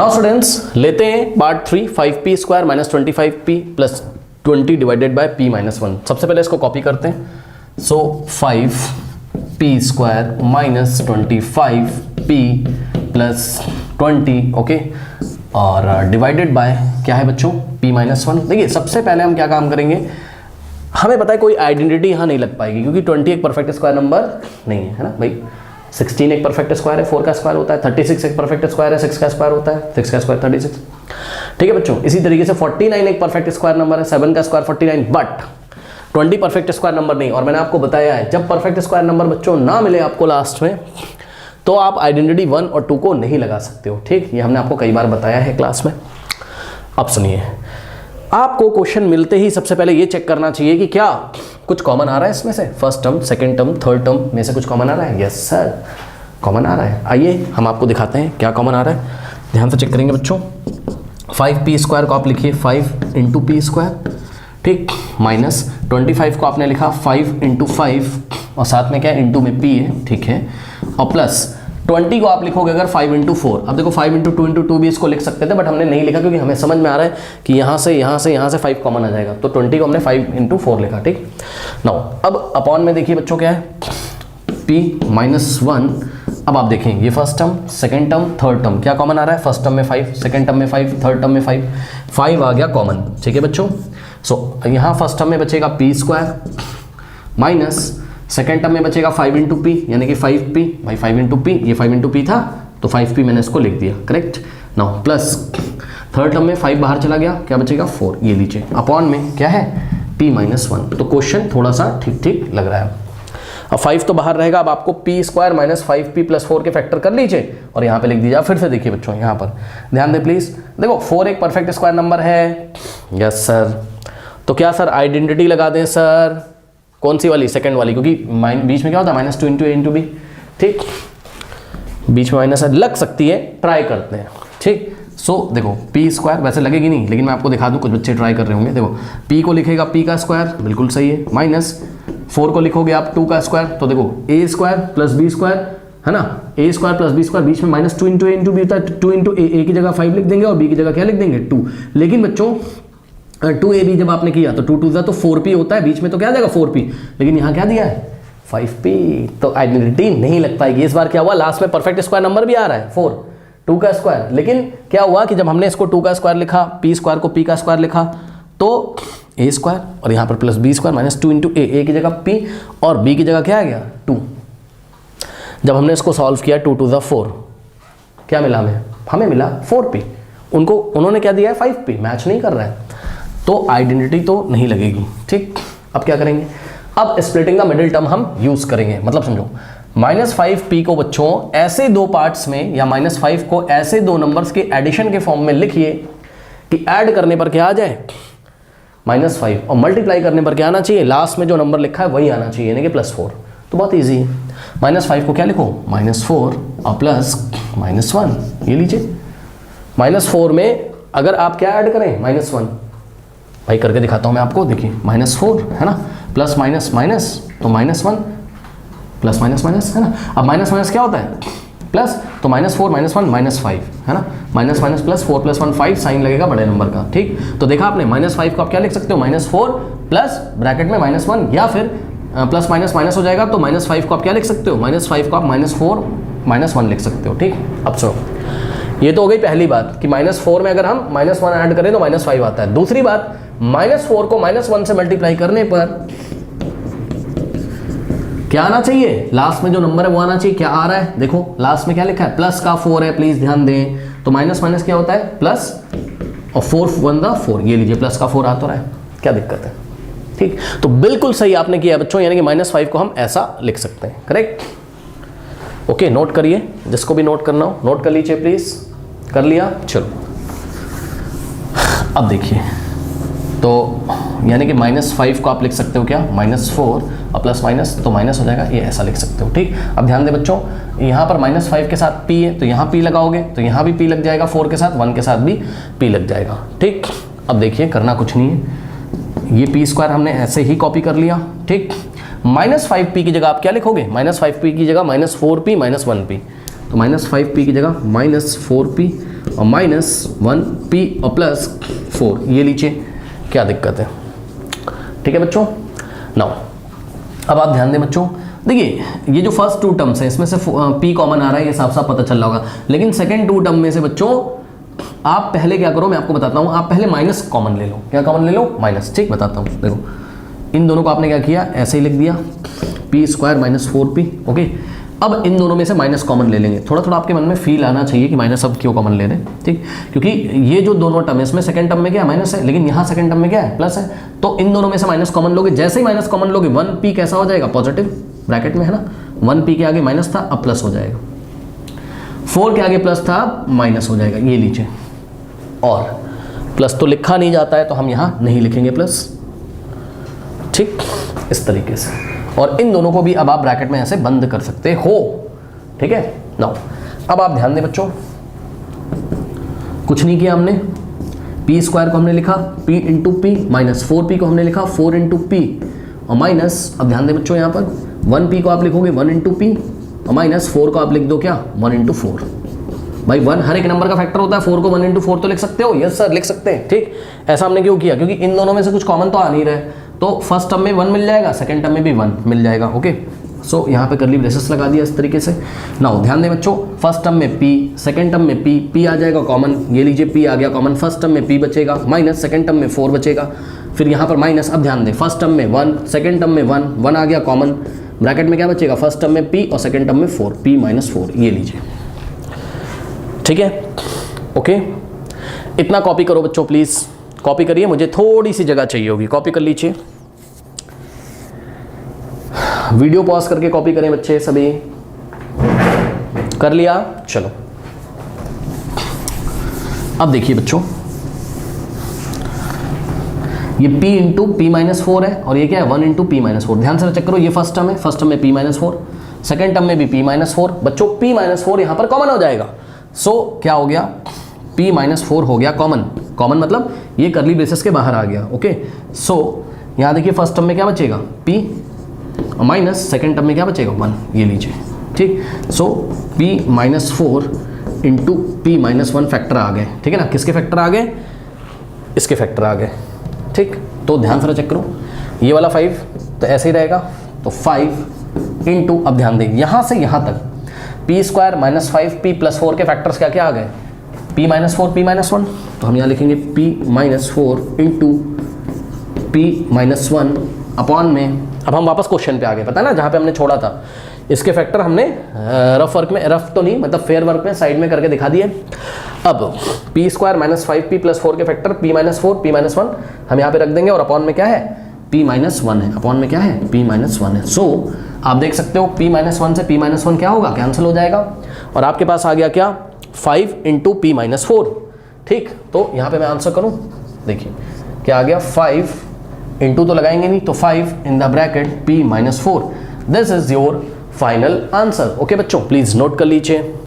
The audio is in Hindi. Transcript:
नाउ स्टूडेंट्स लेते हैं part 3 5p square minus 25p plus 20 divided by p minus 1। सबसे पहले इसको कॉपी करते हैं। सो 5p square minus 25p plus 20 okay, और डिवाइडेड बाय क्या है बच्चों p माइनस 1। देखिए सबसे पहले हम क्या काम करेंगे, हमें पता है कोई आइडेंटिटी यहाँ नहीं लग पाएगी क्योंकि 20 एक परफेक्ट स्क्वायर नंबर नहीं है ना भाई। 16 एक परफेक्ट स्क्वायर है, 4 का स्क्वायर होता है। 36 एक परफेक्ट स्क्वायर है, 6 का स्क्वायर होता है, 6 का स्क्वायर 36। ठीक है बच्चों, इसी तरीके से 49 एक परफेक्ट स्क्वायर नंबर है, 7 का square 49, but 20 perfect square number नहीं। और मैंने आपको बताया है जब परफेक्ट स्क्वायर नंबर बच्चों ना मिले आपको लास्ट में, तो आप आइडेंटिटी 1 और 2 को नहीं लगा सकते हो। ठीक, ये हमने आपको कई बार बताया है क्लास में। अब सुनिए, आपको क्वेश्चन मिलते ही सबसे पहले ये चेक करना चाहिए कि क्या कुछ कॉमन आ रहा है इसमें से, first term, second term, third term में से कुछ कॉमन आ रहा है। यस सर, कॉमन आ रहा है। आइए हम आपको दिखाते हैं क्या कॉमन आ रहा है, ध्यान से चेक करेंगे बच्चों। 5p स्क्वायर को आप लिखिए 5 इंटू पी स्क्वायर, ठीक, माइनस 25 को आपने लिखा 5 इंटू 5 और साथ में क्या है इंटू में p है, ठीक है, और प्लस 20 को आप लिखोगे अगर 5 इंटू 4। अब देखो 5 इंटू 2 इंटू 2 भी इसको लिख सकते थे, बट हमने नहीं लिखा क्योंकि हमें समझ में आ रहा है कि यहाँ से 5 कॉमन आ जाएगा, तो 20 को हमने 5 इंटू 4 लिखा। ठीक, नाउ अब अपॉन में देखिए बच्चों क्या है, p माइनस 1। अब आप देखें ये first term, second term, third term क्या कॉमन आ रहा है, फर्स्ट टर्म में 5, सेकंड टर्म में 5, थर्ड टर्म में 5 आ गया कॉमन। ठीक है बच्चों, सो यहाँ फर्स्ट टर्म में बचेगा p square minus second term में बचेगा 5 इंटू पी, यानी कि 5p भाई 5 इंटू पी, ये 5 इंटू पी था तो 5p मैंने इसको लिख दिया, correct. Now plus third term में 5 बाहर चला गया, क्या बचेगा 4, ये लीजिए, अपॉन में क्या है p माइनस 1। तो क्वेश्चन थोड़ा सा ठीक ठीक लग रहा है। अब 5 तो बाहर रहेगा, अब आपको p square minus 5p plus 4 के फैक्टर कर लीजिए और यहाँ पे लिख दीजिए। फिर से देखिए बच्चों, यहाँ पर ध्यान दें प्लीज, देखो 4 एक परफेक्ट स्क्वायर नंबर है। यस सर, तो क्या सर आइडेंटिटी लगा दें सर, कौन सी वाली, सेकंड वाली, क्योंकि बीच में क्या होता है -2 इंटू a इंटू बी। ठीक, बीच में माइनस है, लग सकती है, ट्राई करते हैं। ठीक, सो देखो p स्क्वायर वैसे लगेगी नहीं, लेकिन मैं आपको दिखा दूं, कुछ बच्चे ट्राई कर रहे होंगे। देखो p को लिखेगा p का स्क्वायर, बिल्कुल सही है, माइनस 4 को लिखोगे आप 2 का स्क्वायर, तो देखो a square plus b square है ना, a square plus b square, बीच में -2 इंटू a इंटू बी होता है, 2 इंटू a की जगह 5 लिख देंगे और b की जगह क्या लिख देंगे 2। लेकिन बच्चों 2ab जब आपने किया तो 2 2 था तो 4p होता है, बीच में तो क्या आ जाएगा 4p, लेकिन यहाँ क्या दिया है 5p, तो आइडेंटिटी नहीं लग पाएगी। इस बार क्या हुआ, लास्ट में परफेक्ट स्क्वायर नंबर भी आ रहा है 4, 2 का स्क्वायर, लेकिन क्या हुआ कि जब हमने इसको 2 का स्क्वायर लिखा, p स्क्वायर को p का स्क्वायर लिखा, तो a स्क्वायर और यहाँ पर plus b square minus 2 into a की जगह p और b की जगह क्या आ गया 2। जब हमने इसको सॉल्व किया 2 2 4, क्या मिला हमें मिला 4p, उन्होंने क्या दिया है 5p, मैच नहीं कर रहा है, तो आइडेंटिटी तो नहीं लगेगी। ठीक, अब क्या करेंगे, अब स्प्लिटिंग द मिडिल टर्म हम यूज करेंगे। मतलब समझो -5p को बच्चों ऐसे दो पार्ट्स में, या -5 को ऐसे दो नंबर्स के एडिशन के फॉर्म में लिखिए कि ऐड करने पर क्या आ जाए -5 और मल्टीप्लाई करने पर क्या आना चाहिए, लास्ट में जो नंबर लिखा है वही आना चाहिए, यानी कि +4। तो बहुत ईजी है, -5 को क्या लिखो -4 और प्लस -1, ये लीजिए। -4 में अगर आप क्या ऐड करें -1, भाई करके दिखाता हूं मैं आपको, देखिए -4 है ना, प्लस माइनस माइनस तो -1, प्लस माइनस माइनस है ना। अब माइनस माइनस क्या होता है प्लस, तो -4 -1 -5 है ना, माइनस माइनस प्लस 4 + 1 5 साइन लगेगा बड़े नंबर का। ठीक, तो देखा आपने -5 को आप क्या लिख सकते हो -4 प्लस ब्रैकेट में -1, या फिर प्लस माइनस माइनस हो जाएगा तो -5 को आप क्या लिख सकते हो, -5 को आप -4 -1 लिख सकते हो। ठीक, अब सुनो, ये तो हो गई पहली बात कि -4 में अगर हम -1 ऐड करें तो -5 आता है। दूसरी बात, -4 को -1 से मल्टीप्लाई करने पर क्या आना चाहिए, लास्ट में जो नंबर है वो आना चाहिए। क्या आ रहा है, देखो लास्ट में क्या लिखा है, प्लस का 4 है, प्लीज ध्यान दें। तो माइनस माइनस क्या होता है प्लस, और 4 1 दा 4, ये लीजिए प्लस का 4 आ तो रहा है, क्या दिक्कत है। ठीक, तो बिल्कुल सही आपने किया बच्चों, यानी कि -5 को हम ऐसा लिख सकते हैं, करेक्ट। ओके, नोट करिए, जिसको भी नोट करना हो नोट कर लीजिए प्लीज। कर लिया, चलो अब देखिए, तो यानी कि -5 को आप लिख सकते हो क्या -4 और प्लस माइनस, तो माइनस हो जाएगा, ये ऐसा लिख सकते हो। ठीक, अब ध्यान दे बच्चों, यहाँ पर -5 के साथ p है तो यहाँ p लगाओगे तो यहाँ भी p लग जाएगा, 4 के साथ 1 के साथ भी p लग जाएगा। ठीक, अब देखिए करना कुछ नहीं है, ये p स्क्वायर हमने ऐसे ही कॉपी कर लिया। ठीक, -5p की जगह आप क्या लिखोगे, -5p की जगह -4p -1p, तो -5p की जगह -4p और -1p और +4 ये लीजिए, क्या दिक्कत है? ठीक है बच्चों। नाउ अब आप ध्यान दें बच्चों, देखिए ये जो फर्स्ट 2 टर्म्स है इसमें से p कॉमन आ रहा है, ये साफ साफ पता चल रहा होगा, लेकिन सेकंड 2 टर्म में से बच्चों आप पहले क्या करो, मैं आपको बताता हूँ, आप पहले माइनस कॉमन ले लो। क्या कॉमन ले लो? माइनस। ठीक, बताता हूँ। देखो इन दोनों को आपने क्या किया, ऐसे ही लिख दिया p² - 4p। ओके, अब इन दोनों में से माइनस कॉमन ले लेंगे। थोड़ा थोड़ा आपके मन में फील आना चाहिए कि माइनस अब क्यों कॉमन ले रहे हैं, ठीक, क्योंकि ये जो दोनों टर्म है इसमें सेकंड टर्म में क्या है, माइनस है, लेकिन यहाँ सेकंड टर्म में क्या है, प्लस है। तो इन दोनों में से माइनस कॉमन लोगे, जैसे ही माइनस कॉमन लोगे 1p कैसा हो जाएगा, पॉजिटिव, ब्रैकेट में है ना, 1p के आगे माइनस था अब प्लस हो जाएगा, 4 के आगे प्लस था अब माइनस हो जाएगा, ये लीजिए। और प्लस तो लिखा नहीं जाता है तो हम यहाँ नहीं लिखेंगे प्लस, ठीक, इस तरीके से। और इन दोनों को भी अब आप ब्रैकेट में ऐसे बंद कर सकते हो, ठीक है। नाउ अब आप ध्यान दें बच्चों, कुछ नहीं किया हमने, p² को हमने लिखा p इंटू पी, -4p को हमने लिखा 4 इंटू पी और माइनस, अब ध्यान दें बच्चों यहाँ पर 1p को आप लिखोगे 1 इंटू पी और -4 को आप लिख दो क्या, 1 इंटू 4। भाई 1 हर एक नंबर का फैक्टर होता है, 4 को 1 इंटू 4 तो लिख सकते हो, यस सर लिख सकते हैं, ठीक। ऐसा हमने क्यों किया, क्योंकि इन दोनों में से कुछ कॉमन तो आ नहीं रहे, तो फर्स्ट टर्म में 1 मिल जाएगा, सेकंड टर्म में भी 1 मिल जाएगा। ओके, सो यहाँ पे कर्ली ब्रेसेस लगा दिया इस तरीके से। नाउ ध्यान दें बच्चों, फर्स्ट टर्म में p, सेकंड टर्म में p आ जाएगा कॉमन, ये लीजिए p आ गया कॉमन, फर्स्ट टर्म में p बचेगा, माइनस सेकंड टर्म में 4 बचेगा, फिर यहाँ पर माइनस, अब ध्यान दें फर्स्ट टर्म में 1, सेकंड टर्म में 1 आ गया कॉमन, ब्रैकेट में क्या बचेगा, फर्स्ट टर्म में p और सेकंड टर्म में 4, p - 4, ये लीजिए, ठीक है। ओके, इतना कॉपी करो बच्चों, प्लीज़ कॉपी करिए, मुझे थोड़ी सी जगह चाहिए होगी, कॉपी कर लीजिए, वीडियो पॉज करके कॉपी करें बच्चे सभी। कर लिया? चलो अब देखिए बच्चों, ये p इंटू p - 4 है और ये क्या है 1 इंटू p - 4। ध्यान से चेक करो, ये फर्स्ट टर्म है, फर्स्ट टर्म में p - 4, सेकंड टर्म में भी p - 4। बच्चों p - 4 यहां पर कॉमन हो जाएगा, सो क्या हो गया, p - 4 हो गया कॉमन। कॉमन मतलब ये कर्ली ब्रेसेस के बाहर आ गया। ओके, सो यहां देखिए फर्स्ट टर्म में क्या बचेगा, p और माइनस सेकेंड टर्म में क्या बचेगा, 1, ये लीजिए, ठीक। सो p - 4 इंटू p - 1 फैक्टर आ गए, ठीक है ना। किसके फैक्टर आ गए, इसके फैक्टर आ गए, ठीक। तो ध्यान से चेक करो, ये वाला 5 तो ऐसे ही रहेगा, तो 5 इंटू, अब ध्यान दें यहाँ से यहाँ तक p² - 5p + 4 के फैक्टर्स क्या क्या आ गए, p - 4 p - 1, तो हम यहाँ लिखेंगे p - 4 इंटू p - 1 अपॉन में। अब हम वापस क्वेश्चन पे आ गए, पता है ना जहाँ पे हमने छोड़ा था, इसके फैक्टर हमने रफ वर्क में, रफ तो नहीं मतलब फेयर वर्क में साइड में करके दिखा दिए। अब p² - 5p + 4 के फैक्टर p - 4 p - 1 हम यहाँ पे रख देंगे और अपॉन में क्या है, p - 1 है, अपॉन में क्या है, p - 1 है। सो आप देख सकते हो p - 1 से p - 1 क्या होगा, कैंसिल हो जाएगा और आपके पास आ गया क्या, 5 इंटू p - 4, ठीक। तो यहाँ पे मैं आंसर करूँ, देखिए क्या आ गया, 5 इंटू तो लगाएंगे नहीं, तो 5 in the bracket p - 4, this is your final answer. Okay बच्चों, प्लीज नोट कर लीजिए।